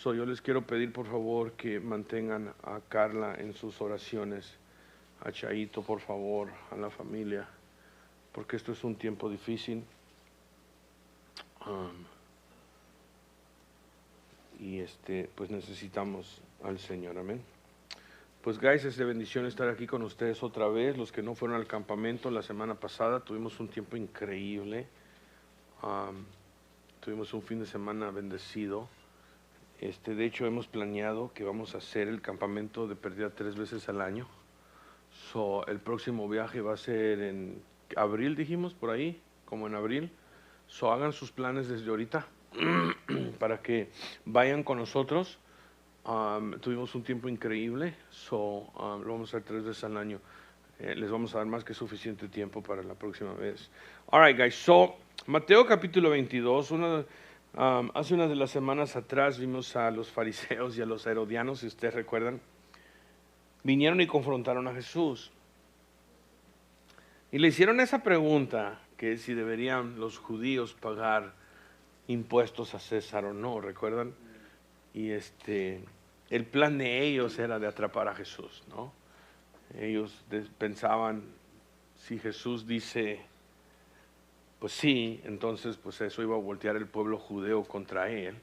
Yo les quiero pedir por favor que mantengan a Carla en sus oraciones, a Chaito por favor, a la familia, porque esto es un tiempo difícil. Y pues necesitamos al Señor, amén. Pues guys, es de bendición estar aquí con ustedes otra vez. Los que no fueron al campamento la semana pasada, tuvimos un tiempo increíble. Tuvimos un fin de semana bendecido. De hecho, hemos planeado que vamos a hacer el campamento de pérdida 3 veces al año. El próximo viaje va a ser en abril, dijimos, por ahí, como en abril. Hagan sus planes desde ahorita para que vayan con nosotros. Tuvimos un tiempo increíble, lo vamos a hacer 3 veces al año. Les vamos a dar más que suficiente tiempo para la próxima vez. Alright guys, Mateo capítulo 22, hace unas de las semanas atrás vimos a los fariseos y a los herodianos, si ustedes recuerdan, vinieron y confrontaron a Jesús. Y le hicieron esa pregunta, que si deberían los judíos pagar impuestos a César o no, ¿recuerdan? Y el plan de ellos era de atrapar a Jesús, ¿no? Ellos pensaban, si Jesús dice, pues sí, entonces pues eso iba a voltear el pueblo judeo contra él.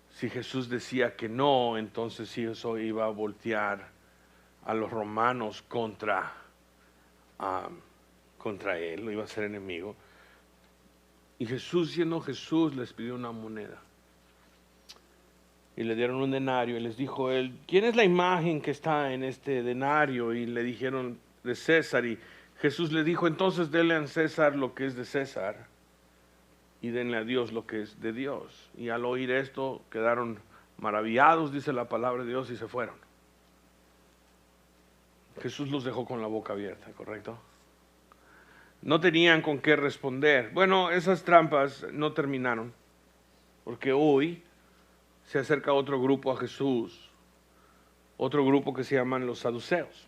Si Jesús decía que no, entonces sí, eso iba a voltear a los romanos contra él, lo iba a ser enemigo. Y Jesús, siendo Jesús, les pidió una moneda. Y le dieron un denario y les dijo él, ¿quién es la imagen que está en este denario? Y le dijeron, de César. Y Jesús le dijo, entonces denle a César lo que es de César y denle a Dios lo que es de Dios. Y al oír esto quedaron maravillados, dice la palabra de Dios, y se fueron. Jesús los dejó con la boca abierta, ¿correcto? No tenían con qué responder. Bueno, esas trampas no terminaron, porque hoy se acerca otro grupo a Jesús, otro grupo que se llaman los saduceos.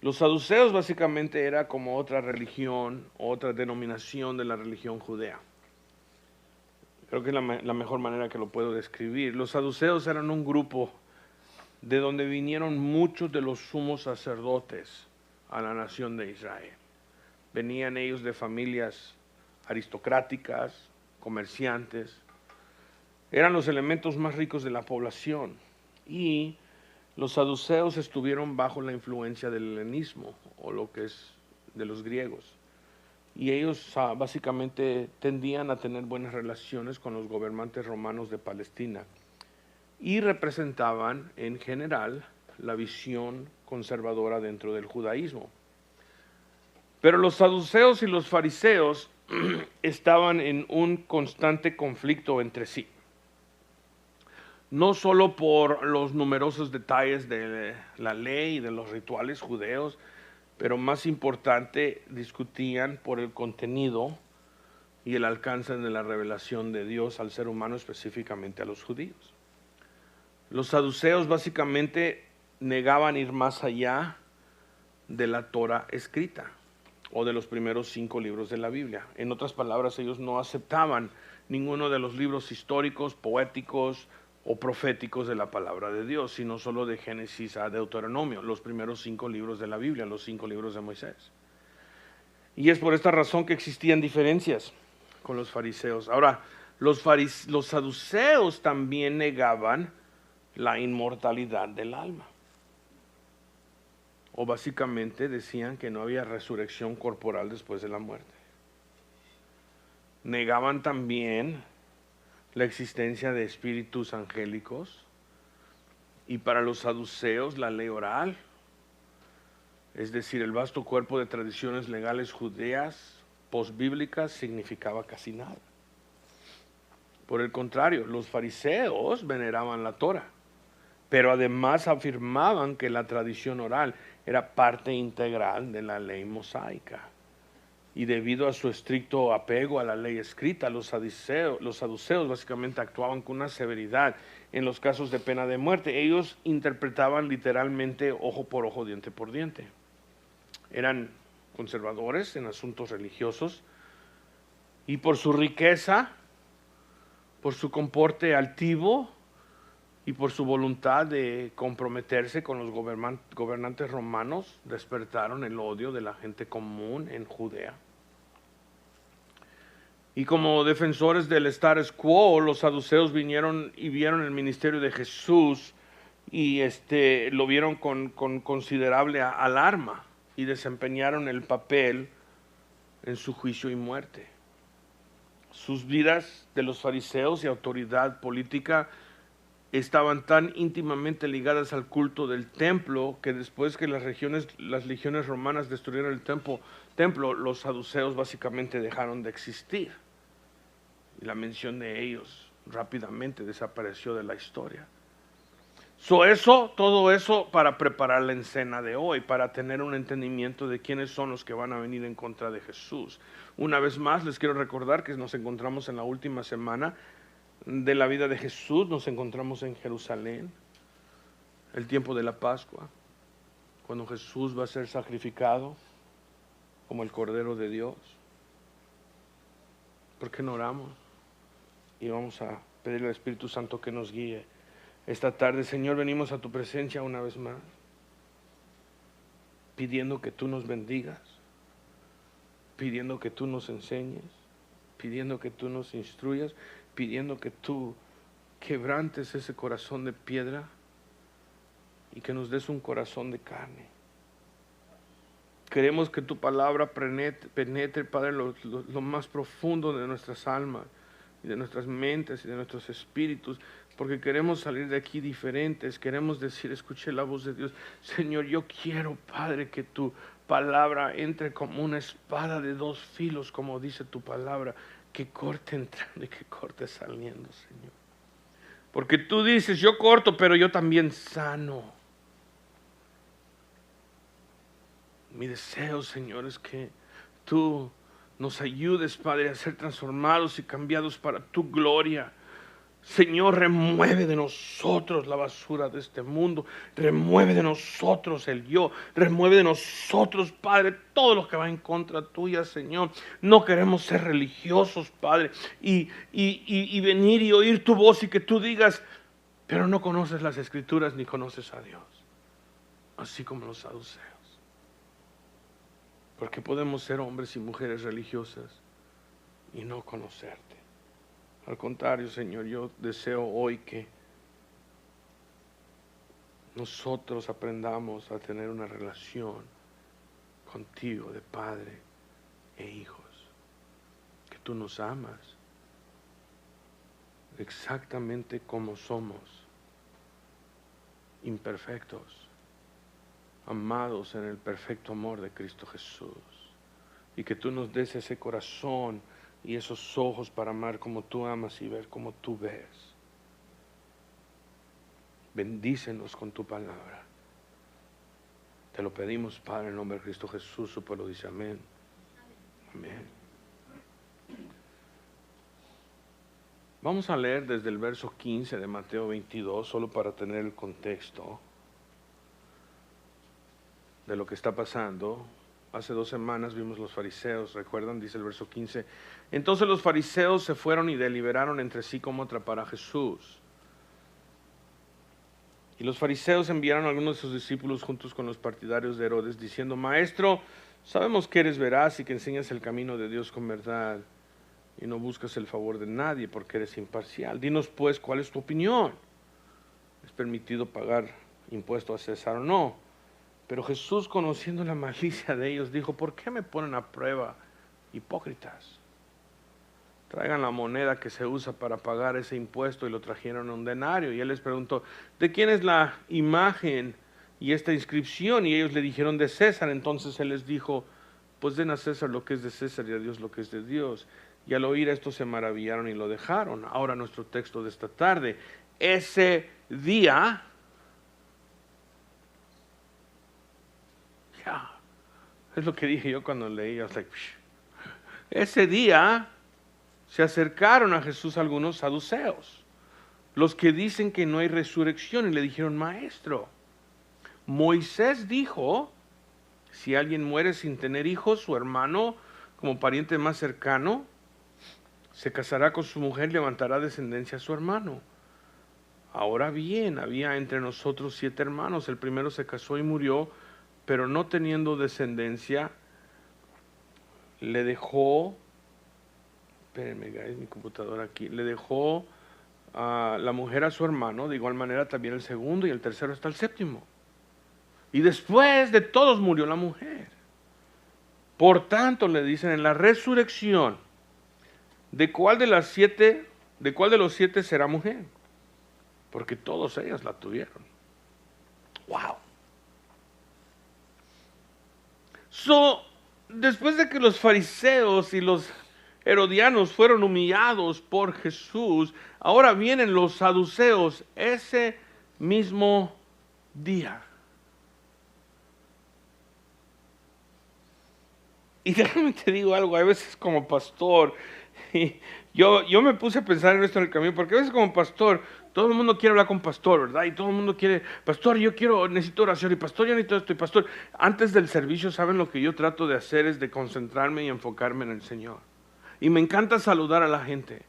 Los saduceos básicamente era como otra religión, otra denominación de la religión judea. Creo que es la mejor manera que lo puedo describir. Los saduceos eran un grupo de donde vinieron muchos de los sumos sacerdotes a la nación de Israel. Venían ellos de familias aristocráticas, comerciantes. Eran los elementos más ricos de la población. Y los saduceos estuvieron bajo la influencia del helenismo, o lo que es de los griegos. Y ellos básicamente tendían a tener buenas relaciones con los gobernantes romanos de Palestina. Y representaban en general la visión conservadora dentro del judaísmo. Pero los saduceos y los fariseos estaban en un constante conflicto entre sí. No solo por los numerosos detalles de la ley y de los rituales judeos, pero más importante, discutían por el contenido y el alcance de la revelación de Dios al ser humano, específicamente a los judíos. Los saduceos básicamente negaban ir más allá de la Torah escrita o de los primeros 5 libros de la Biblia. En otras palabras, ellos no aceptaban ninguno de los libros históricos, poéticos o proféticos de la palabra de Dios, sino solo de Génesis a Deuteronomio, los primeros 5 libros de la Biblia, los 5 libros de Moisés. Y es por esta razón que existían diferencias con los fariseos. Ahora, los saduceos también negaban la inmortalidad del alma. O básicamente decían que no había resurrección corporal después de la muerte. Negaban también la existencia de espíritus angélicos, y para los saduceos la ley oral, es decir, el vasto cuerpo de tradiciones legales judías postbíblicas, significaba casi nada. Por el contrario, los fariseos veneraban la Torah, pero además afirmaban que la tradición oral era parte integral de la ley mosaica. Y debido a su estricto apego a la ley escrita, los saduceos básicamente actuaban con una severidad en los casos de pena de muerte. Ellos interpretaban literalmente ojo por ojo, diente por diente. Eran conservadores en asuntos religiosos y por su riqueza, por su comporte altivo, y por su voluntad de comprometerse con los gobernantes romanos, despertaron el odio de la gente común en Judea. Y como defensores del status quo, los saduceos vinieron y vieron el ministerio de Jesús y lo vieron con considerable alarma y desempeñaron el papel en su juicio y muerte. Sus vidas de los fariseos y autoridad política estaban tan íntimamente ligadas al culto del templo que después que las legiones romanas destruyeron el templo, los saduceos básicamente dejaron de existir. Y la mención de ellos rápidamente desapareció de la historia. Todo eso para preparar la escena de hoy, para tener un entendimiento de quiénes son los que van a venir en contra de Jesús. Una vez más les quiero recordar que nos encontramos en la última semana de la vida de Jesús. Nos encontramos en Jerusalén, el tiempo de la Pascua, cuando Jesús va a ser sacrificado como el Cordero de Dios. ¿Por qué no oramos? Y vamos a pedirle al Espíritu Santo que nos guíe esta tarde. Señor, venimos a tu presencia una vez más, pidiendo que tú nos bendigas, pidiendo que tú nos enseñes, pidiendo que tú nos instruyas, pidiendo que tú quebrantes ese corazón de piedra y que nos des un corazón de carne. Queremos que tu palabra penetre, Padre, lo más profundo de nuestras almas y de nuestras mentes y de nuestros espíritus, porque queremos salir de aquí diferentes. Queremos decir, escuché la voz de Dios. Señor, yo quiero, Padre, que tu palabra entre como una espada de dos filos, como dice tu palabra, que corte entrando y que corte saliendo, Señor. Porque tú dices, yo corto, pero yo también sano. Mi deseo, Señor, es que tú nos ayudes, Padre, a ser transformados y cambiados para tu gloria. Señor, remueve de nosotros la basura de este mundo, remueve de nosotros el yo, remueve de nosotros, Padre, todo lo que va en contra tuya, Señor. No queremos ser religiosos, Padre, y venir y oír tu voz y que tú digas, pero no conoces las Escrituras ni conoces a Dios, así como los saduceos. Porque podemos ser hombres y mujeres religiosas y no conocerte. Al contrario, Señor, yo deseo hoy que nosotros aprendamos a tener una relación contigo de padre e hijos. Que tú nos amas exactamente como somos, imperfectos, amados en el perfecto amor de Cristo Jesús, y que tú nos des ese corazón y esos ojos para amar como tú amas y ver como tú ves. Bendícenos con tu palabra. Te lo pedimos, Padre, en el nombre de Cristo Jesús. Su pueblo dice amén. Amén. Vamos a leer desde el verso 15 de Mateo 22, solo para tener el contexto de lo que está pasando. Hace 2 semanas vimos los fariseos, ¿recuerdan? Dice el verso 15. Entonces los fariseos se fueron y deliberaron entre sí cómo atrapar a Jesús. Y los fariseos enviaron a algunos de sus discípulos juntos con los partidarios de Herodes, diciendo, Maestro, sabemos que eres veraz y que enseñas el camino de Dios con verdad, y no buscas el favor de nadie porque eres imparcial. Dinos pues, ¿cuál es tu opinión? ¿Es permitido pagar impuesto a César o no? Pero Jesús, conociendo la malicia de ellos, dijo, ¿por qué me ponen a prueba, hipócritas? Traigan la moneda que se usa para pagar ese impuesto. Y lo trajeron a un denario. Y él les preguntó, ¿de quién es la imagen y esta inscripción? Y ellos le dijeron, de César. Entonces él les dijo, pues den a César lo que es de César y a Dios lo que es de Dios. Y al oír esto se maravillaron y lo dejaron. Ahora nuestro texto de esta tarde. Ese día, es lo que dije yo cuando leí. Ese día se acercaron a Jesús algunos saduceos, los que dicen que no hay resurrección, y le dijeron, Maestro, Moisés dijo, si alguien muere sin tener hijos, su hermano, como pariente más cercano, se casará con su mujer y levantará descendencia a su hermano. Ahora bien, había entre nosotros 7 hermanos. El primero se casó y murió, pero no teniendo descendencia, le dejó, espérenme, guys, mi computadora aquí, le dejó a la mujer a su hermano, de igual manera también el segundo y el tercero hasta el séptimo. Y después de todos murió la mujer. Por tanto, le dicen, en la resurrección, ¿de cuál de los 7 será mujer? Porque todos ellas la tuvieron. Wow. Después de que los fariseos y los herodianos fueron humillados por Jesús, ahora vienen los saduceos ese mismo día. Y déjame te digo algo, a veces como pastor, y yo me puse a pensar en esto en el camino, porque a veces como pastor, todo el mundo quiere hablar con pastor, ¿verdad? Y todo el mundo quiere, pastor, necesito oración, y pastor, yo necesito esto, y pastor, antes del servicio, ¿saben lo que yo trato de hacer? Es de concentrarme y enfocarme en el Señor. Y me encanta saludar a la gente.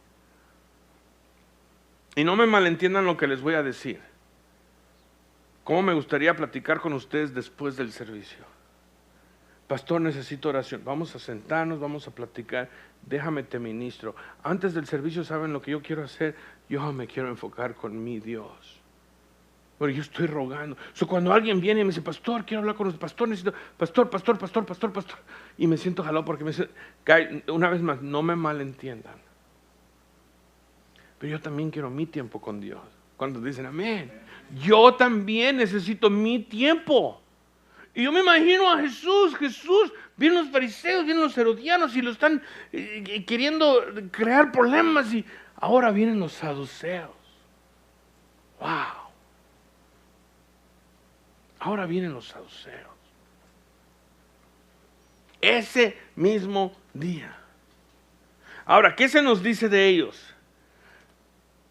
Y no me malentiendan lo que les voy a decir. ¿Cómo me gustaría platicar con ustedes después del servicio? Pastor, necesito oración. Vamos a sentarnos, vamos a platicar. Déjame te ministro. Antes del servicio, ¿saben lo que yo quiero hacer? Yo me quiero enfocar con mi Dios. Pero yo estoy rogando. Cuando alguien viene y me dice, pastor, quiero hablar con usted. Pastor, necesito. Pastor. Y me siento jalado porque una vez más, no me malentiendan. Pero yo también quiero mi tiempo con Dios. Cuando dicen amén. Yo también necesito mi tiempo. Y yo me imagino a Jesús, vienen los fariseos, vienen los herodianos y lo están queriendo crear problemas y ahora vienen los saduceos. Wow. Ahora vienen los saduceos. Ese mismo día. Ahora, ¿qué se nos dice de ellos?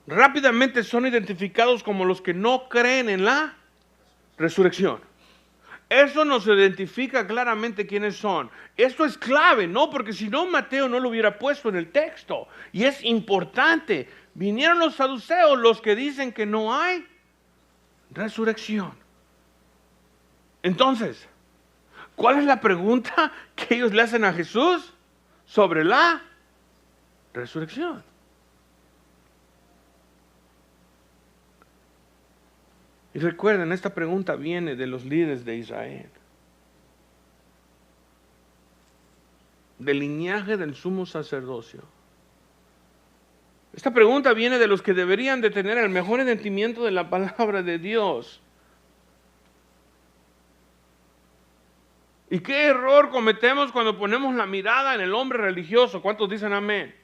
Rápidamente son identificados como los que no creen en la resurrección. Eso nos identifica claramente quiénes son. Esto es clave, ¿no? Porque si no, Mateo no lo hubiera puesto en el texto. Y es importante. Vinieron los saduceos, los que dicen que no hay resurrección. Entonces, ¿cuál es la pregunta que ellos le hacen a Jesús sobre la resurrección? Y recuerden, esta pregunta viene de los líderes de Israel. Del linaje del sumo sacerdocio. Esta pregunta viene de los que deberían de tener el mejor entendimiento de la palabra de Dios. ¿Y qué error cometemos cuando ponemos la mirada en el hombre religioso? ¿Cuántos dicen amén?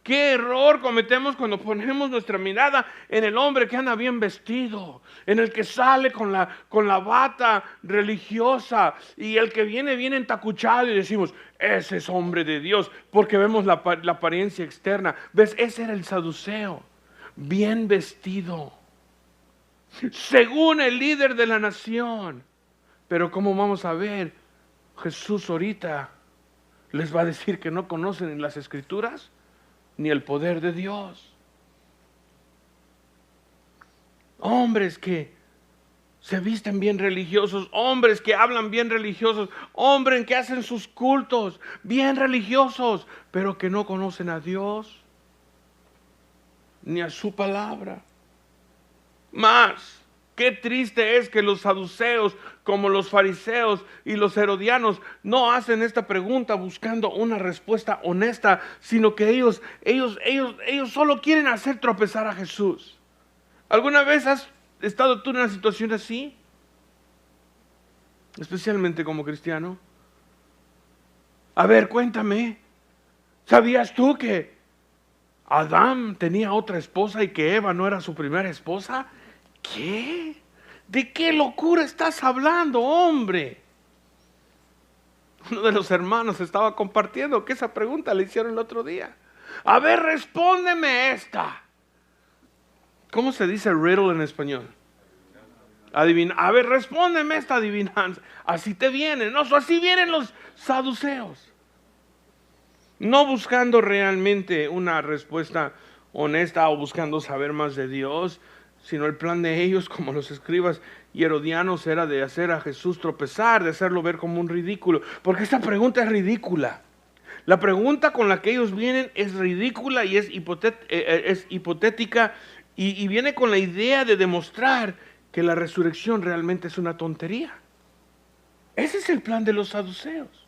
¿Qué error cometemos cuando ponemos nuestra mirada en el hombre que anda bien vestido, en el que sale con la bata religiosa y el que viene bien entacuchado y decimos, ese es hombre de Dios, porque vemos la apariencia externa? ¿Ves? Ese era el saduceo, bien vestido, según el líder de la nación. Pero ¿cómo vamos a ver? Jesús ahorita les va a decir que no conocen las Escrituras ni el poder de Dios. Hombres que se visten bien religiosos, hombres que hablan bien religiosos, hombres que hacen sus cultos bien religiosos, pero que no conocen a Dios ni a su palabra. Más, qué triste es que los saduceos, como los fariseos y los herodianos, no hacen esta pregunta buscando una respuesta honesta, sino que ellos solo quieren hacer tropezar a Jesús. ¿Alguna vez has estado tú en una situación así? Especialmente como cristiano. A ver, cuéntame. ¿Sabías tú que Adán tenía otra esposa y que Eva no era su primera esposa? ¿Qué? ¿De qué locura estás hablando, hombre? Uno de los hermanos estaba compartiendo que esa pregunta le hicieron el otro día. A ver, respóndeme esta. ¿Cómo se dice riddle en español? A ver, respóndeme esta adivinanza. Así te vienen, ¿no? Así vienen los saduceos. No buscando realmente una respuesta honesta o buscando saber más de Dios, sino el plan de ellos, como los escribas y herodianos, era de hacer a Jesús tropezar, de hacerlo ver como un ridículo. Porque esta pregunta es ridícula. La pregunta con la que ellos vienen es ridícula y es hipotética y viene con la idea de demostrar que la resurrección realmente es una tontería. Ese es el plan de los saduceos.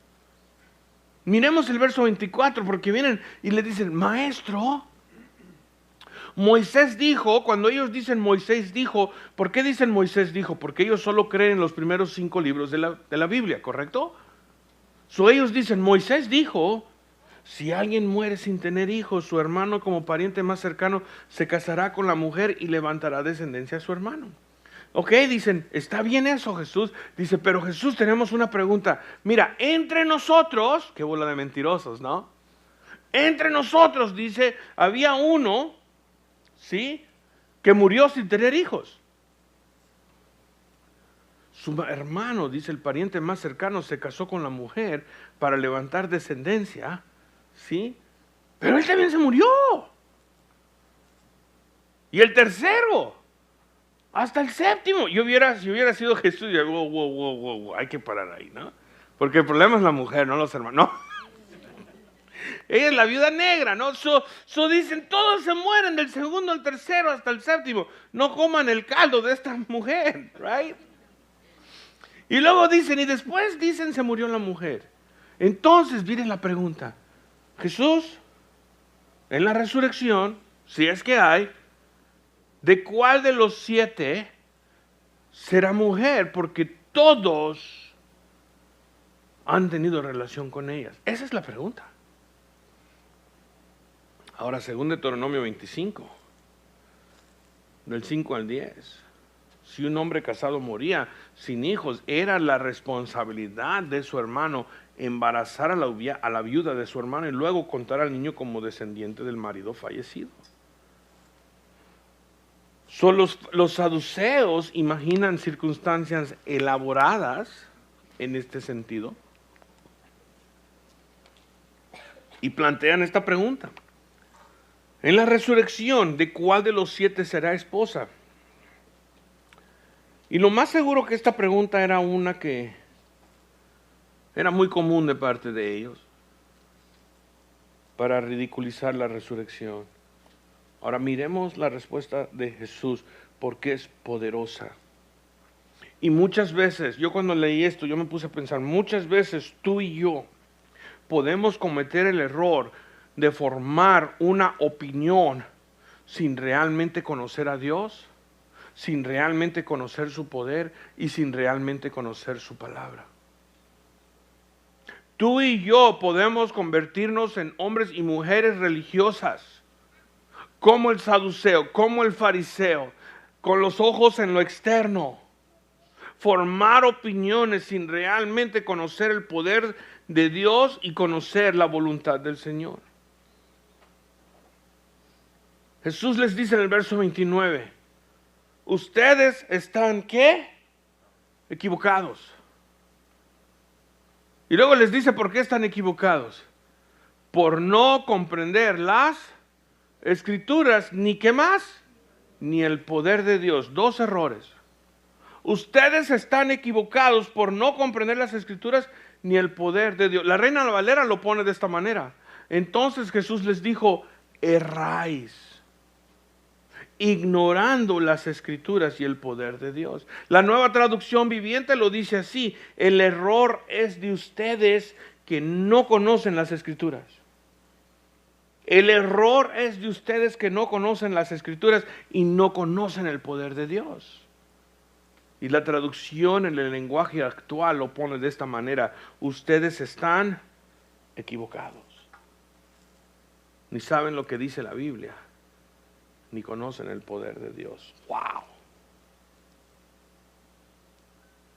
Miremos el verso 24, porque vienen y le dicen, maestro, Moisés dijo. Cuando ellos dicen Moisés dijo, ¿por qué dicen Moisés dijo? Porque ellos solo creen en los primeros 5 libros de la Biblia, ¿correcto? Ellos dicen, Moisés dijo, si alguien muere sin tener hijos, su hermano como pariente más cercano se casará con la mujer y levantará descendencia a su hermano. Ok, dicen, está bien eso, Jesús. Dice, pero Jesús, tenemos una pregunta. Mira, entre nosotros, qué bola de mentirosos, ¿no? Entre nosotros, dice, había uno, ¿sí?, que murió sin tener hijos. Su hermano, dice, el pariente más cercano, se casó con la mujer para levantar descendencia, ¿sí? Pero él también se murió. Y el tercero, hasta el séptimo. Si hubiera sido Jesús, yo, wow, hay que parar ahí, ¿no? Porque el problema es la mujer, no los hermanos. No. Ella es la viuda negra, ¿no? Dicen, todos se mueren del segundo al tercero hasta el séptimo. No coman el caldo de esta mujer, right? Y luego dicen, y después dicen, se murió la mujer. Entonces viene la pregunta, Jesús, en la resurrección, si es que hay, ¿de cuál de los 7 será mujer? Porque todos han tenido relación con ellas. Esa es la pregunta. Ahora, según Deuteronomio 25, del 5 al 10, si un hombre casado moría sin hijos, era la responsabilidad de su hermano embarazar a la viuda de su hermano y luego contar al niño como descendiente del marido fallecido. Los saduceos imaginan circunstancias elaboradas en este sentido y plantean esta pregunta. En la resurrección, ¿de cuál de los 7 será esposa? Y lo más seguro que esta pregunta era una que era muy común de parte de ellos para ridiculizar la resurrección. Ahora miremos la respuesta de Jesús, porque es poderosa. Y muchas veces, yo cuando leí esto, yo me puse a pensar, muchas veces tú y yo podemos cometer el error de formar una opinión sin realmente conocer a Dios, sin realmente conocer su poder y sin realmente conocer su palabra. Tú y yo podemos convertirnos en hombres y mujeres religiosas, como el saduceo, como el fariseo, con los ojos en lo externo. Formar opiniones sin realmente conocer el poder de Dios y conocer la voluntad del Señor. Jesús les dice en el verso 29, ustedes están, ¿qué? Equivocados. Y luego les dice, ¿por qué están equivocados? Por no comprender las Escrituras, ni qué más, ni el poder de Dios. 2 errores. Ustedes están equivocados por no comprender las Escrituras, ni el poder de Dios. La Reina Valera lo pone de esta manera. Entonces Jesús les dijo, erráis, ignorando las Escrituras y el poder de Dios. La Nueva Traducción Viviente lo dice así, el error es de ustedes que no conocen las Escrituras. El error es de ustedes que no conocen las Escrituras y no conocen el poder de Dios. Y la traducción en el lenguaje actual lo pone de esta manera, ustedes están equivocados. Ni saben lo que dice la Biblia, ni conocen el poder de Dios. ¡Wow!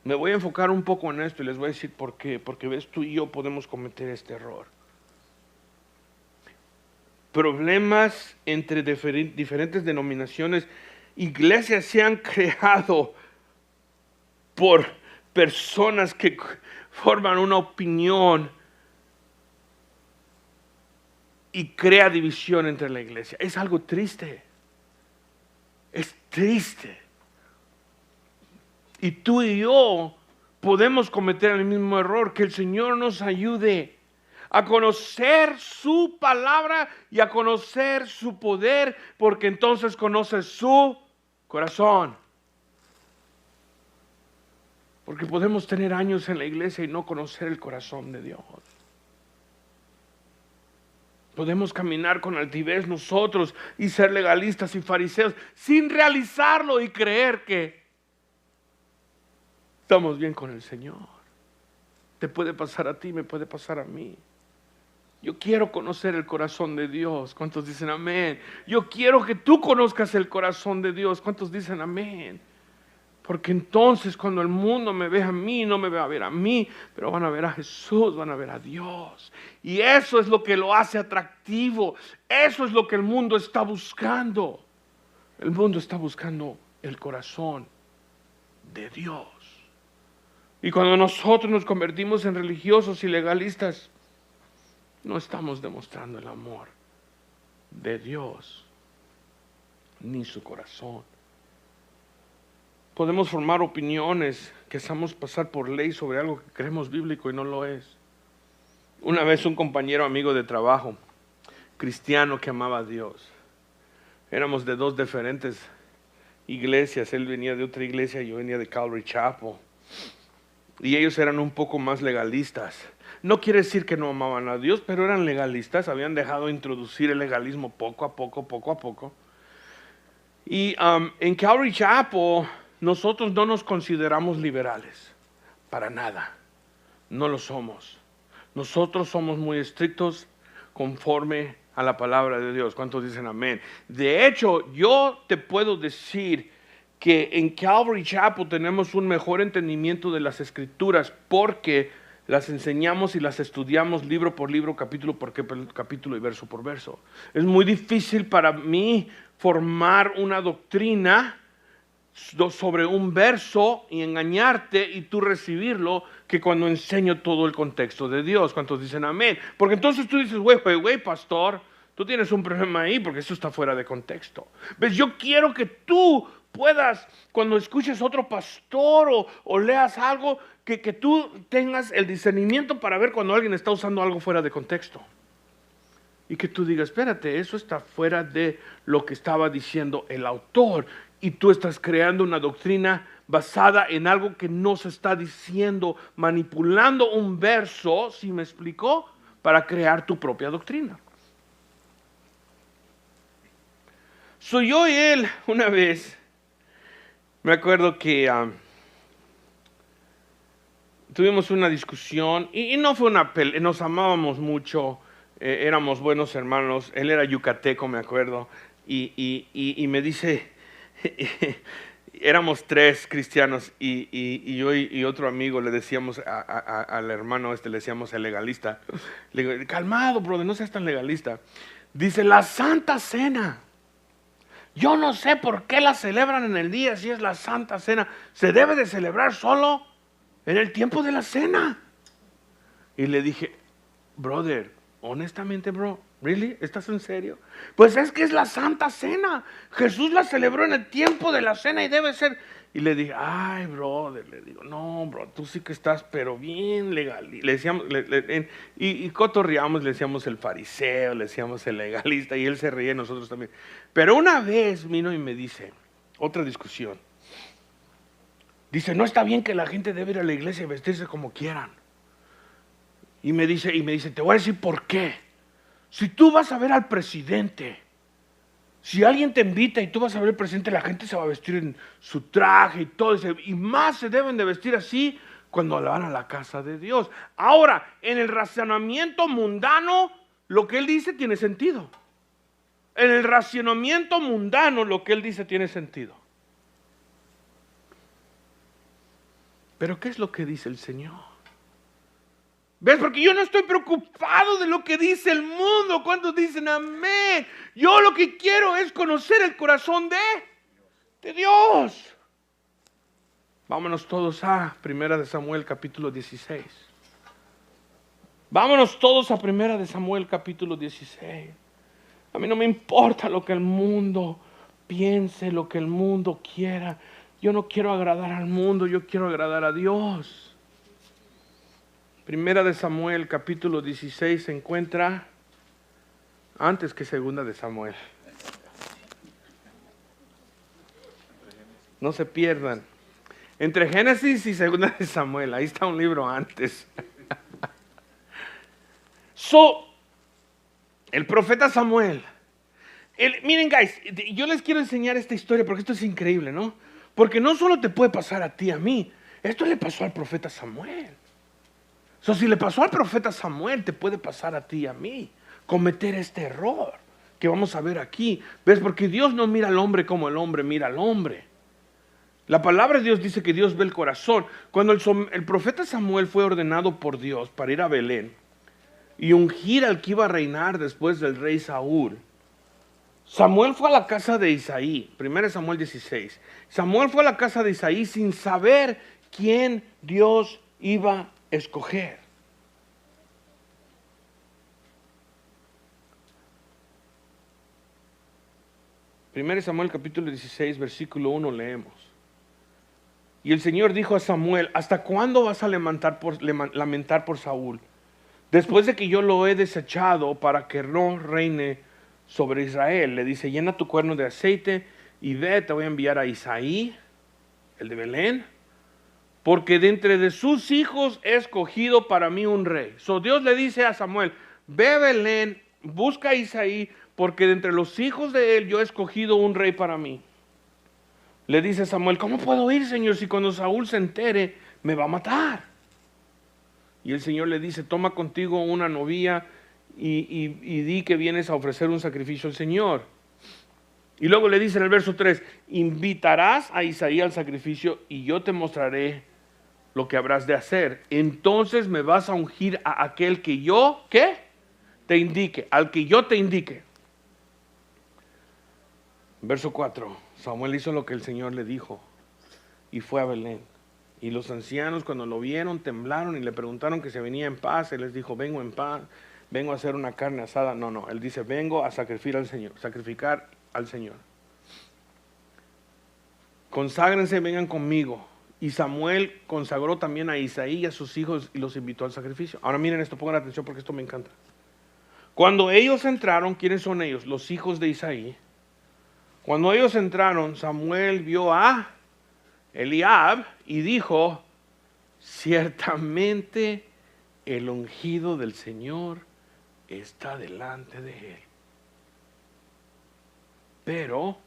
Me voy a enfocar un poco en esto y les voy a decir por qué. Porque ves, tú y yo podemos cometer este error. Problemas entre diferentes denominaciones, iglesias se han creado por personas que forman una opinión y crea división entre la iglesia. Es algo triste. Es triste. Y tú y yo podemos cometer el mismo error. Que el Señor nos ayude a conocer su palabra y a conocer su poder, porque entonces conoces su corazón. Porque podemos tener años en la iglesia y no conocer el corazón de Dios. Podemos caminar con altivez nosotros y ser legalistas y fariseos sin realizarlo y creer que estamos bien con el Señor. Te puede pasar a ti, me puede pasar a mí. Yo quiero conocer el corazón de Dios. ¿Cuántos dicen amén? Yo quiero que tú conozcas el corazón de Dios. ¿Cuántos dicen amén? Porque entonces cuando el mundo me ve a mí, no me va a ver a mí, pero van a ver a Jesús, van a ver a Dios. Y eso es lo que lo hace atractivo. Eso es lo que el mundo está buscando. El mundo está buscando el corazón de Dios. Y cuando nosotros nos convertimos en religiosos y legalistas, no estamos demostrando el amor de Dios, ni su corazón. Podemos formar opiniones que hacemos pasar por ley sobre algo que creemos bíblico y no lo es. Una vez un compañero amigo de trabajo, cristiano que amaba a Dios, éramos de dos diferentes iglesias. Él venía de otra iglesia y yo venía de Calvary Chapel. Y ellos eran un poco más legalistas. No quiere decir que no amaban a Dios, pero eran legalistas. Habían dejado introducir el legalismo poco a poco. Y en Calvary Chapel nosotros no nos consideramos liberales. Para nada. No lo somos. Nosotros somos muy estrictos conforme a la palabra de Dios. ¿Cuántos dicen amén? De hecho, yo te puedo decir que en Calvary Chapel tenemos un mejor entendimiento de las Escrituras porque las enseñamos y las estudiamos libro por libro, capítulo por capítulo y verso por verso. Es muy difícil para mí formar una doctrina sobre un verso y engañarte y tú recibirlo que cuando enseño todo el contexto de Dios. ¿Cuántos dicen amén? Porque entonces tú dices, güey, pastor, tú tienes un problema ahí porque eso está fuera de contexto. ¿Ves? Yo quiero que tú puedas, cuando escuches otro pastor o leas algo, que tú tengas el discernimiento para ver cuando alguien está usando algo fuera de contexto. Y que tú digas, espérate, eso está fuera de lo que estaba diciendo el autor. Y tú estás creando una doctrina basada en algo que no se está diciendo, manipulando un verso, ¿sí me explicó? Para crear tu propia doctrina. Soy yo y él una vez. Me acuerdo que tuvimos una discusión y no fue una pelea, nos amábamos mucho, éramos buenos hermanos. Él era yucateco, me acuerdo, y me dice, éramos tres cristianos y yo y otro amigo le decíamos al hermano le decíamos el legalista. Le digo, calmado, brother, no seas tan legalista. Dice, la Santa Cena. Yo no sé por qué la celebran en el día, si es la Santa Cena. Se debe de celebrar solo en el tiempo de la cena. Y le dije, brother, honestamente, bro, ¿really? ¿Estás en serio? Pues es que es la Santa Cena. Jesús la celebró en el tiempo de la cena y debe ser. Y le dije, ay, brother, le digo, no, bro, tú sí que estás, pero bien legal. Y le decíamos, y cotorreamos, le decíamos el fariseo, le decíamos el legalista, y él se reía y nosotros también. Pero una vez vino y me dice, otra discusión. Dice, no está bien que la gente debe ir a la iglesia y vestirse como quieran. Y me dice, te voy a decir por qué. Si tú vas a ver al presidente, si alguien te invita y tú vas a ver al presidente, la gente se va a vestir en su traje y todo eso. Y más se deben de vestir así cuando van a la casa de Dios. Ahora, en el razonamiento mundano, lo que él dice tiene sentido. En el razonamiento mundano, lo que él dice tiene sentido. Pero ¿qué es lo que dice el Señor? ¿Ves? Porque yo no estoy preocupado de lo que dice el mundo. ¿Cuántos dicen amén? Yo lo que quiero es conocer el corazón de Dios. Vámonos todos a 1 Samuel capítulo 16. Vámonos todos a 1 Samuel capítulo 16. A mí no me importa lo que el mundo piense lo que el mundo quiera. Yo no quiero agradar al mundo, yo quiero agradar a Dios. Primera de Samuel, capítulo 16, se encuentra antes que segunda de Samuel. No se pierdan. Entre Génesis y segunda de Samuel, ahí está un libro antes. El profeta Samuel. Miren, guys, yo les quiero enseñar esta historia porque esto es increíble, ¿no? Porque no solo te puede pasar a ti, a mí. Esto le pasó al profeta Samuel. Si le pasó al profeta Samuel, te puede pasar a ti y a mí. Cometer este error que vamos a ver aquí. ¿Ves? Porque Dios no mira al hombre como el hombre mira al hombre. La palabra de Dios dice que Dios ve el corazón. Cuando el profeta Samuel fue ordenado por Dios para ir a Belén y ungir al que iba a reinar después del rey Saúl, Samuel fue a la casa de Isaí, 1 Samuel 16. Samuel fue a la casa de Isaí sin saber quién Dios iba a escoger. Primero Samuel capítulo 16, versículo 1 leemos. Y el Señor dijo a Samuel: ¿hasta cuándo vas a lamentar por Saúl? Después de que yo lo he desechado para que no reine sobre Israel. Le dice: llena tu cuerno de aceite y ve, te voy a enviar a Isaí, el de Belén, porque de entre de sus hijos he escogido para mí un rey. Dios le dice a Samuel: ve a Belén, busca a Isaí, porque de entre los hijos de él yo he escogido un rey para mí. Le dice Samuel: ¿cómo puedo ir, Señor, si cuando Saúl se entere me va a matar? Y el Señor le dice: toma contigo una novia y di que vienes a ofrecer un sacrificio al Señor. Y luego le dice en el verso 3: invitarás a Isaí al sacrificio y yo te mostraré lo que habrás de hacer. Entonces me vas a ungir a aquel que yo, ¿qué? Te indique, al que yo te indique. Verso 4: Samuel hizo lo que el Señor le dijo y fue a Belén. Y los ancianos, cuando lo vieron, temblaron y le preguntaron que se venía en paz. Él les dijo: vengo en paz, vengo a hacer una carne asada. No, él dice: vengo a sacrificar al Señor. Conságrense, vengan conmigo. Y Samuel consagró también a Isaí y a sus hijos y los invitó al sacrificio. Ahora miren esto, pongan atención porque esto me encanta. Cuando ellos entraron, ¿quiénes son ellos? Los hijos de Isaí. Cuando ellos entraron, Samuel vio a Eliab y dijo: ciertamente el ungido del Señor está delante de él. Pero,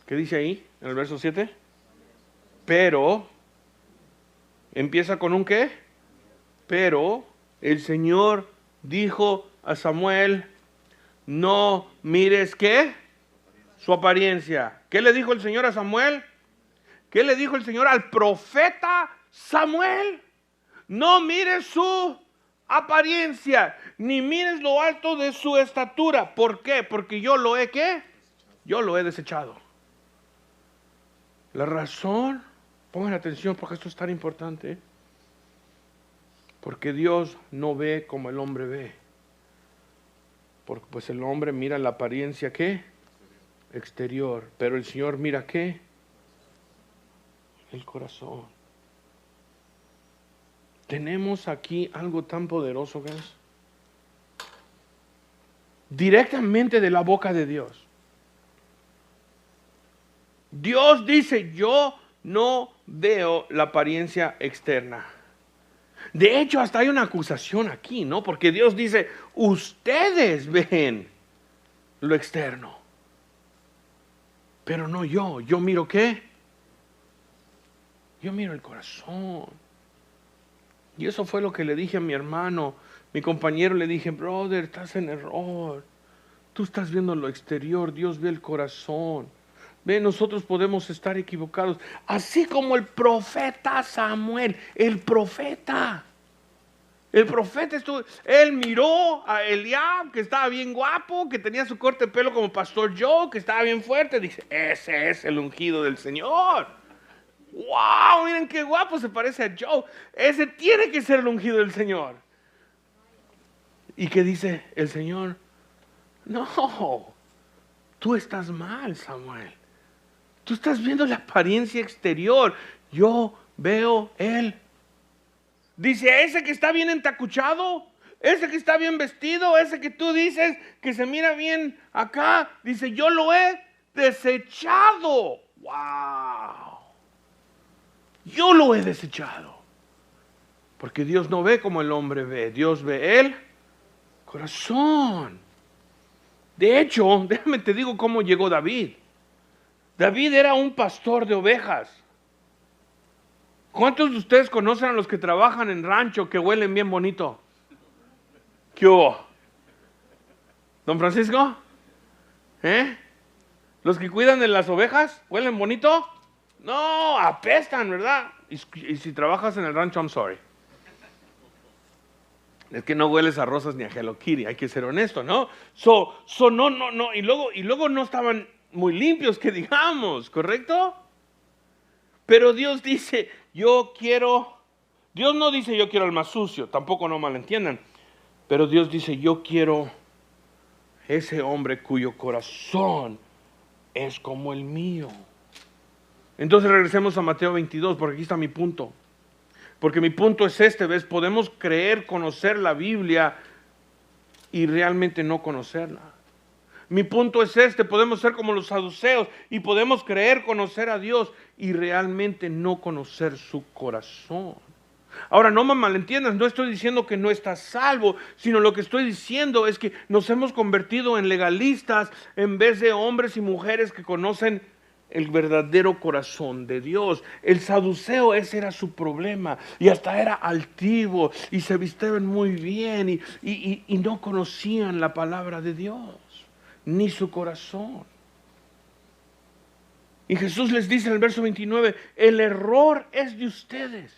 ¿qué dice ahí en el verso 7? Pero, empieza con un ¿qué? Pero el Señor dijo a Samuel: no mires ¿qué? Su apariencia. ¿Qué le dijo el Señor a Samuel? ¿Qué le dijo el Señor al profeta Samuel? No mires su apariencia, ni mires lo alto de su estatura. ¿Por qué? Porque yo lo he ¿qué? Yo lo he desechado. La razón, pongan atención porque esto es tan importante, porque Dios no ve como el hombre ve. Porque pues el hombre mira la apariencia ¿qué? Exterior, pero el Señor mira ¿qué? El corazón. Tenemos aquí algo tan poderoso, guys. Directamente de la boca de Dios. Dios dice: yo no veo la apariencia externa. De hecho, hasta hay una acusación aquí, ¿no? Porque Dios dice: ustedes ven lo externo, pero no yo. Yo miro ¿qué? Yo miro el corazón. Y eso fue lo que le dije a mi hermano, mi compañero. Le dije: brother, estás en error. Tú estás viendo lo exterior, Dios ve el corazón. Ve, nosotros podemos estar equivocados, así como el profeta Samuel. El profeta él miró a Eliab, que estaba bien guapo, que tenía su corte de pelo como Pastor Joe, que estaba bien fuerte. Dice: ese es el ungido del Señor. ¡Wow! Miren qué guapo se parece a Joe. Ese tiene que ser el ungido del Señor. ¿Y qué dice el Señor? No, tú estás mal, Samuel. Tú estás viendo la apariencia exterior. Yo veo él. Dice, ese que está bien entacuchado, ese que está bien vestido, ese que tú dices que se mira bien acá, dice, yo lo he desechado. ¡Wow! Yo lo he desechado. Porque Dios no ve como el hombre ve. Dios ve el corazón. De hecho, déjame te digo cómo llegó David. David era un pastor de ovejas. ¿Cuántos de ustedes conocen a los que trabajan en rancho que huelen bien bonito? ¿Qué hubo? ¿Don Francisco? ¿Los que cuidan de las ovejas huelen bonito? No, apestan, ¿verdad? Y si trabajas en el rancho, I'm sorry. Es que no hueles a rosas ni a Hello Kitty, hay que ser honesto, ¿no? No. Y luego no estaban muy limpios, que digamos, ¿correcto? Pero Dios dice, Dios no dice yo quiero al más sucio, tampoco no malentiendan. Pero Dios dice, yo quiero ese hombre cuyo corazón es como el mío. Entonces regresemos a Mateo 22, porque aquí está mi punto. Porque mi punto es este, ¿ves? Podemos creer, conocer la Biblia y realmente no conocerla. Mi punto es este, podemos ser como los saduceos y podemos creer, conocer a Dios y realmente no conocer su corazón. Ahora, no me malentiendas, no estoy diciendo que no estás salvo, sino lo que estoy diciendo es que nos hemos convertido en legalistas en vez de hombres y mujeres que conocen el verdadero corazón de Dios. El saduceo, ese era su problema, y hasta era altivo, y se vistían muy bien, y no conocían la palabra de Dios, ni su corazón. Y Jesús les dice en el verso 29, el error es de ustedes,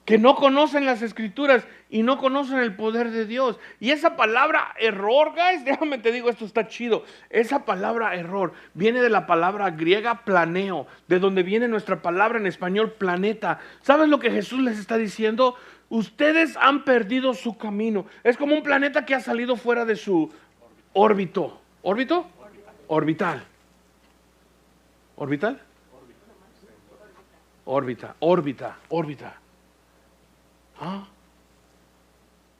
que no conocen las Escrituras y no conocen el poder de Dios. Y esa palabra error, guys, déjame te digo, esto está chido. Esa palabra error viene de la palabra griega planeo, de donde viene nuestra palabra en español planeta. ¿Sabes lo que Jesús les está diciendo? Ustedes han perdido su camino. Es como un planeta que ha salido fuera de su órbito. ¿Órbito? Orbital. ¿Orbital? Órbita. ¿Ah?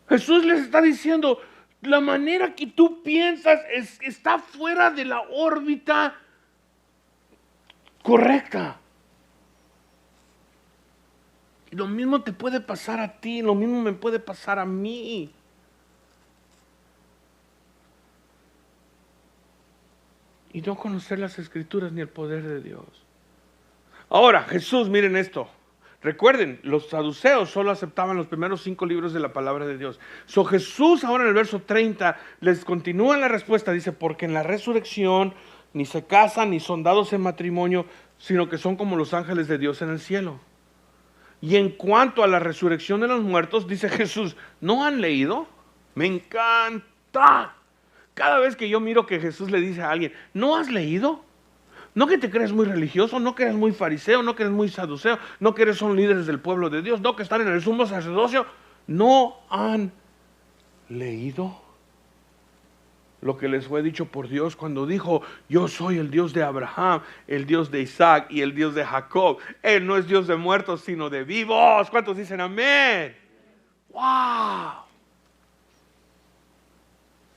Jesús les está diciendo, la manera que tú piensas está fuera de la órbita correcta. Y lo mismo te puede pasar a ti, lo mismo me puede pasar a mí. Y no conocer las Escrituras ni el poder de Dios. Ahora, Jesús, miren esto. Recuerden, los saduceos solo aceptaban los primeros 5 libros de la palabra de Dios. Jesús ahora en el verso 30 les continúa la respuesta. Dice, porque en la resurrección ni se casan ni son dados en matrimonio, sino que son como los ángeles de Dios en el cielo. Y en cuanto a la resurrección de los muertos, dice Jesús, ¿no han leído? Me encanta. Cada vez que yo miro que Jesús le dice a alguien, ¿no has leído? No que te crees muy religioso, no que eres muy fariseo, no que eres muy saduceo, no que eres son líderes del pueblo de Dios, no que están en el sumo sacerdocio. No han leído lo que les fue dicho por Dios cuando dijo, yo soy el Dios de Abraham, el Dios de Isaac y el Dios de Jacob. Él no es Dios de muertos, sino de vivos. ¿Cuántos dicen amén? ¡Wow!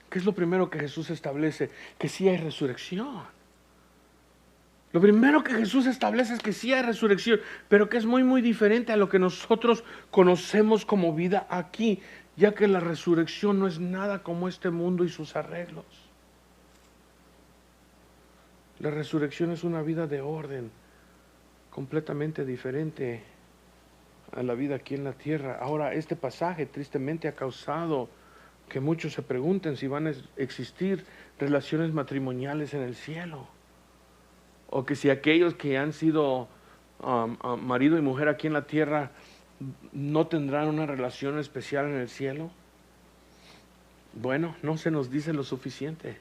¿Qué es lo primero que Jesús establece? Que sí hay resurrección. Lo primero que Jesús establece es que sí hay resurrección, pero que es muy, muy diferente a lo que nosotros conocemos como vida aquí, ya que la resurrección no es nada como este mundo y sus arreglos. La resurrección es una vida de orden, completamente diferente a la vida aquí en la tierra. Ahora, este pasaje tristemente ha causado que muchos se pregunten si van a existir relaciones matrimoniales en el cielo. O que si aquellos que han sido marido y mujer aquí en la tierra no tendrán una relación especial en el cielo. Bueno, no se nos dice lo suficiente.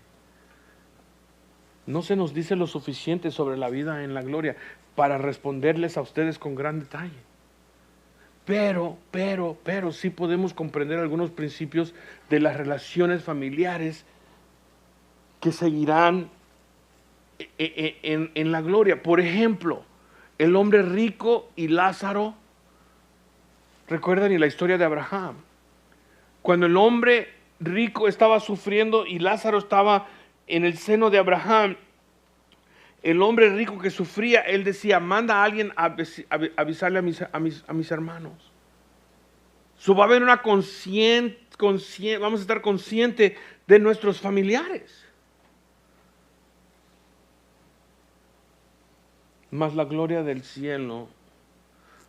No se nos dice lo suficiente sobre la vida en la gloria para responderles a ustedes con gran detalle. Pero sí podemos comprender algunos principios de las relaciones familiares que seguirán en la gloria. Por ejemplo, el hombre rico y Lázaro. Recuerdan la historia de Abraham. Cuando el hombre rico estaba sufriendo y Lázaro estaba en el seno de Abraham, el hombre rico que sufría, él decía, manda a alguien a avisarle a mis hermanos. Va a haber una vamos a estar conscientes de nuestros familiares. Mas la gloria del cielo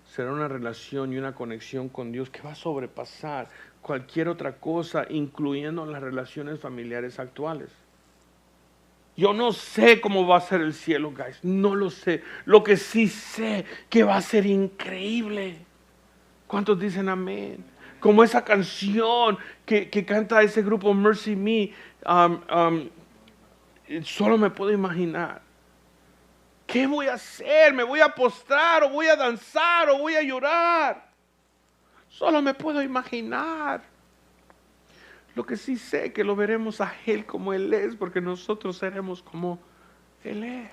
será una relación y una conexión con Dios que va a sobrepasar cualquier otra cosa, incluyendo las relaciones familiares actuales. Yo no sé cómo va a ser el cielo, guys. No lo sé. Lo que sí sé que va a ser increíble. ¿Cuántos dicen amén? Como esa canción que canta ese grupo Mercy Me. Solo me puedo imaginar. ¿Qué voy a hacer? ¿Me voy a postrar o voy a danzar o voy a llorar? Solo me puedo imaginar. Lo que sí sé que lo veremos a Él como Él es, porque nosotros seremos como Él es.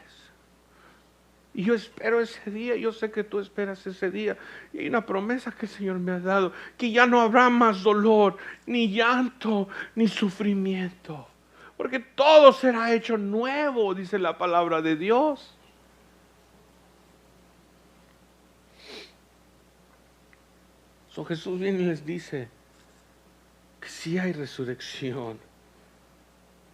Y yo espero ese día, yo sé que tú esperas ese día. Y hay una promesa que el Señor me ha dado, que ya no habrá más dolor, ni llanto, ni sufrimiento. Porque todo será hecho nuevo, dice la palabra de Dios. Jesús viene y les dice que sí hay resurrección.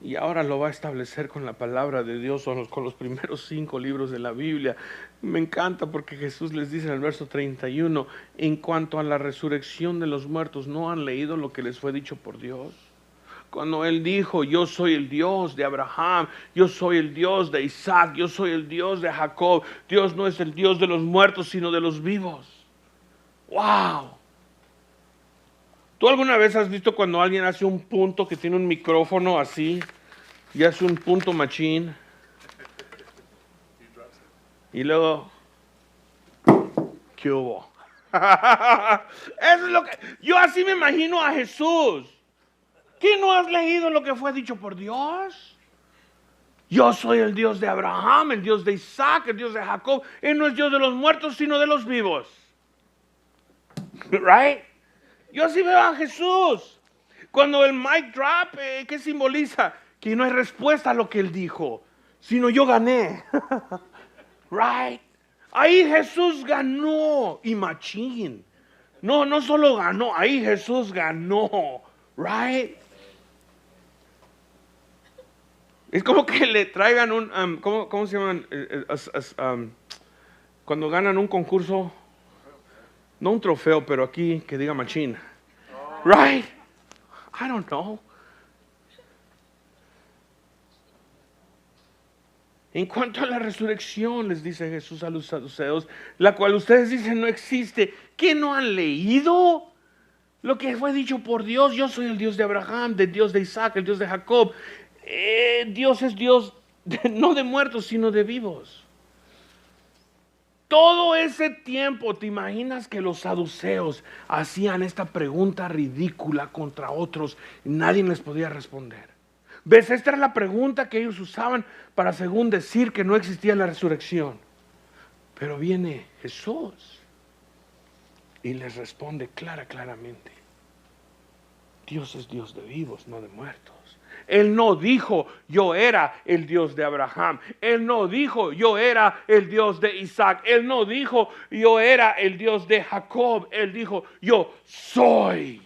Y ahora lo va a establecer con la palabra de Dios, con los primeros 5 libros de la Biblia. Me encanta porque Jesús les dice en el verso 31, en cuanto a la resurrección de los muertos, ¿no han leído lo que les fue dicho por Dios? Cuando Él dijo, yo soy el Dios de Abraham, yo soy el Dios de Isaac, yo soy el Dios de Jacob. Dios no es el Dios de los muertos, sino de los vivos. ¡Wow! ¿Tú alguna vez has visto cuando alguien hace un punto que tiene un micrófono así y hace un punto machín? Y luego, ¿qué hubo? Eso es lo que yo así me imagino a Jesús. ¿Qué no has leído lo que fue dicho por Dios? Yo soy el Dios de Abraham, el Dios de Isaac, el Dios de Jacob. Él no es Dios de los muertos, sino de los vivos. Right? Yo así veo a Jesús. Cuando el mic drop, ¿qué simboliza? Que no hay respuesta a lo que Él dijo, sino yo gané. Right? Ahí Jesús ganó y machín. No solo ganó, ahí Jesús ganó. Right? Es como que le traigan un, ¿cómo se llaman? Cuando ganan un concurso, no un trofeo, pero aquí que diga machín. Right? I don't know. En cuanto a la resurrección, les dice Jesús a los saduceos, la cual ustedes dicen no existe, ¿qué no han leído? Lo que fue dicho por Dios, yo soy el Dios de Abraham, el Dios de Isaac, el Dios de Jacob. Dios es Dios no de muertos, sino de vivos. Todo ese tiempo, ¿te imaginas que los saduceos hacían esta pregunta ridícula contra otros y nadie les podía responder? ¿Ves? Esta era la pregunta que ellos usaban para según decir que no existía la resurrección. Pero viene Jesús y les responde claramente. Dios es Dios de vivos, no de muertos. Él no dijo, yo era el Dios de Abraham. Él no dijo, yo era el Dios de Isaac. Él no dijo, yo era el Dios de Jacob. Él dijo, yo soy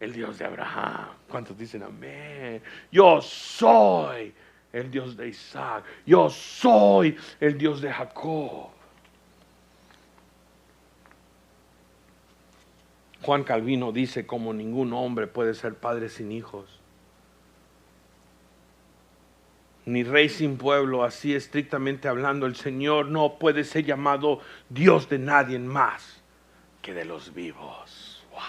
el Dios de Abraham. ¿Cuántos dicen amén? Yo soy el Dios de Isaac. Yo soy el Dios de Jacob. Juan Calvino dice, como ningún hombre puede ser padre sin hijos, ni rey sin pueblo, así estrictamente hablando, el Señor no puede ser llamado Dios de nadie más que de los vivos. Wow.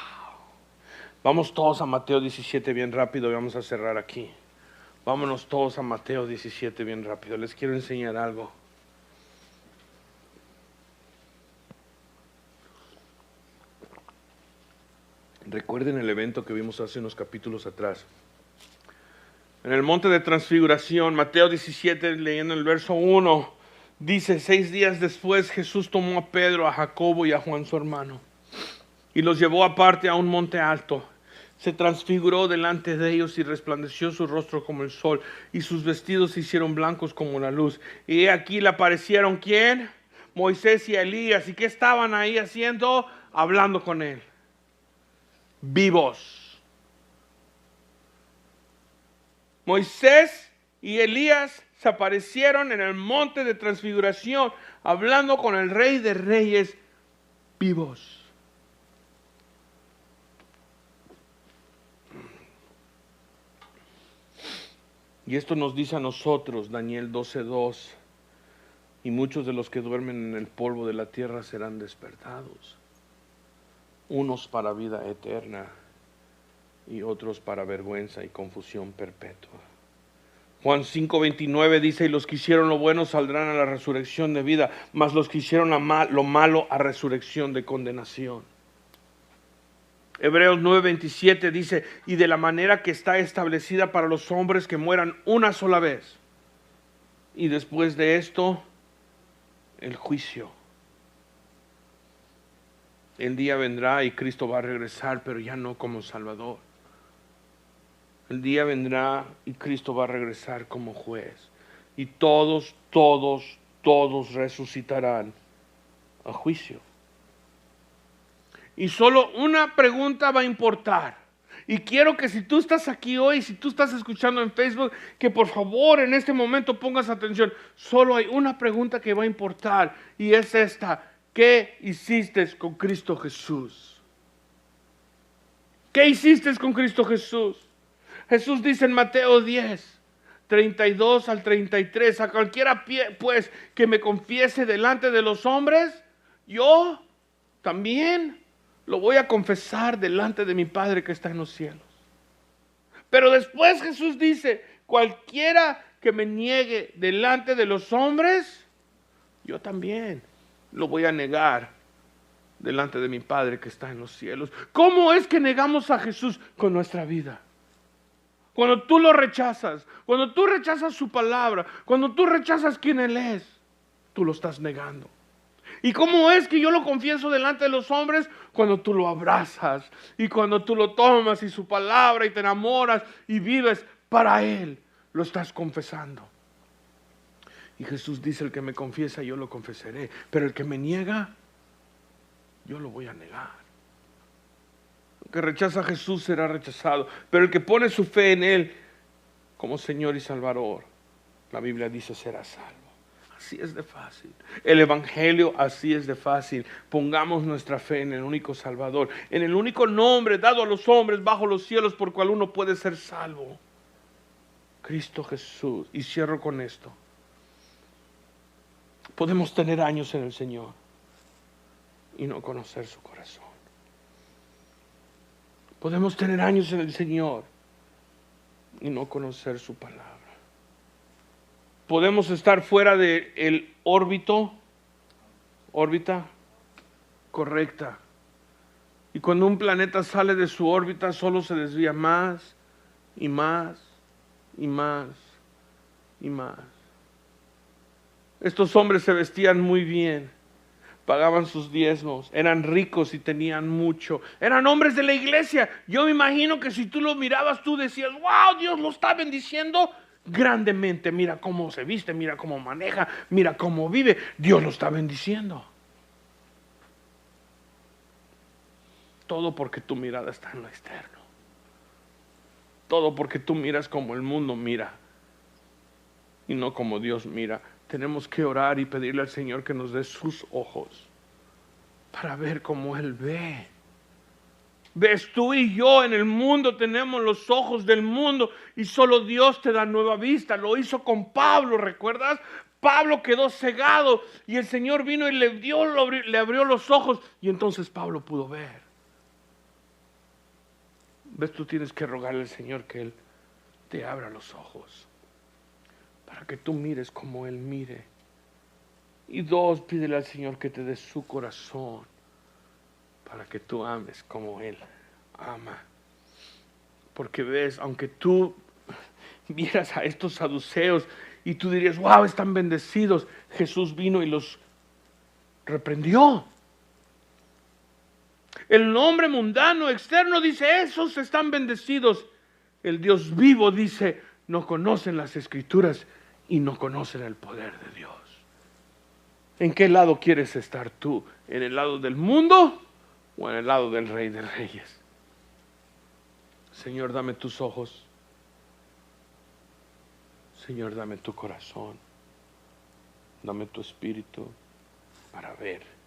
Vamos todos a Mateo 17 bien rápido y vamos a cerrar aquí. Vámonos todos a Mateo 17 bien rápido. Les quiero enseñar algo. Recuerden el evento que vimos hace unos capítulos atrás. En el monte de transfiguración, Mateo 17, leyendo el verso 1, dice: 6 días después Jesús tomó a Pedro, a Jacobo y a Juan su hermano, y los llevó aparte a un monte alto. Se transfiguró delante de ellos y resplandeció su rostro como el sol, y sus vestidos se hicieron blancos como la luz. Y aquí le aparecieron, ¿quién? Moisés y Elías. ¿Y qué estaban ahí haciendo? Hablando con él. Vivos. Moisés y Elías se aparecieron en el monte de transfiguración, hablando con el Rey de Reyes, vivos. Y esto nos dice a nosotros, Daniel 12:2, y muchos de los que duermen en el polvo de la tierra serán despertados, unos para vida eterna y otros para vergüenza y confusión perpetua. Juan 5:29 dice: y los que hicieron lo bueno saldrán a la resurrección de vida, mas los que hicieron lo malo a resurrección de condenación. Hebreos 9:27 dice: y de la manera que está establecida para los hombres que mueran una sola vez, y después de esto, el juicio. El día vendrá y Cristo va a regresar, pero ya no como Salvador. El día vendrá y Cristo va a regresar como juez. Y todos resucitarán a juicio. Y solo una pregunta va a importar. Y quiero que si tú estás aquí hoy, si tú estás escuchando en Facebook, que por favor en este momento pongas atención. Solo hay una pregunta que va a importar, y es esta: ¿qué hiciste con Cristo Jesús? ¿Qué hiciste con Cristo Jesús? Jesús dice en Mateo 10:32 al 33: a cualquiera pues que me confiese delante de los hombres, yo también lo voy a confesar delante de mi Padre que está en los cielos. Pero después Jesús dice: cualquiera que me niegue delante de los hombres, yo también lo voy a negar delante de mi Padre que está en los cielos. ¿Cómo es que negamos a Jesús? Con nuestra vida. Cuando tú lo rechazas, cuando tú rechazas su palabra, cuando tú rechazas quién Él es, tú lo estás negando. ¿Y cómo es que yo lo confieso delante de los hombres? Cuando tú lo abrazas y cuando tú lo tomas y su palabra y te enamoras y vives para Él, lo estás confesando. Y Jesús dice: el que me confiesa, yo lo confesaré, pero el que me niega, yo lo voy a negar. El que rechaza a Jesús será rechazado, pero el que pone su fe en Él como Señor y Salvador, la Biblia dice, será salvo. Así es de fácil. El Evangelio así es de fácil. Pongamos nuestra fe en el único Salvador, en el único nombre dado a los hombres bajo los cielos por cual uno puede ser salvo: Cristo Jesús. Y cierro con esto. Podemos tener años en el Señor y no conocer su corazón. Podemos tener años en el Señor y no conocer su palabra. Podemos estar fuera del órbita correcta. Y cuando un planeta sale de su órbita, solo se desvía más y más y más y más. Estos hombres se vestían muy bien, pagaban sus diezmos, eran ricos y tenían mucho. Eran hombres de la iglesia. Yo me imagino que si tú lo mirabas, tú decías: wow, Dios lo está bendiciendo grandemente. Mira cómo se viste, mira cómo maneja, mira cómo vive. Dios lo está bendiciendo. Todo porque tu mirada está en lo externo. Todo porque tú miras como el mundo mira y no como Dios mira. Tenemos que orar y pedirle al Señor que nos dé sus ojos para ver como Él ve. Ves, tú y yo en el mundo tenemos los ojos del mundo y solo Dios te da nueva vista. Lo hizo con Pablo, ¿recuerdas? Pablo quedó cegado y el Señor vino y le abrió los ojos, y entonces Pablo pudo ver. Ves, tú tienes que rogarle al Señor que Él te abra los ojos para que tú mires como Él mire. Y dos, pídele al Señor que te dé su corazón para que tú ames como Él ama. Porque ves, aunque tú vieras a estos saduceos y tú dirías, wow, están bendecidos. Jesús vino y los reprendió. El hombre mundano, externo, dice, esos están bendecidos. El Dios vivo dice, no conocen las Escrituras y no conocen el poder de Dios. ¿En qué lado quieres estar tú? ¿En el lado del mundo o en el lado del Rey de Reyes? Señor, dame tus ojos. Señor, dame tu corazón. Dame tu espíritu para ver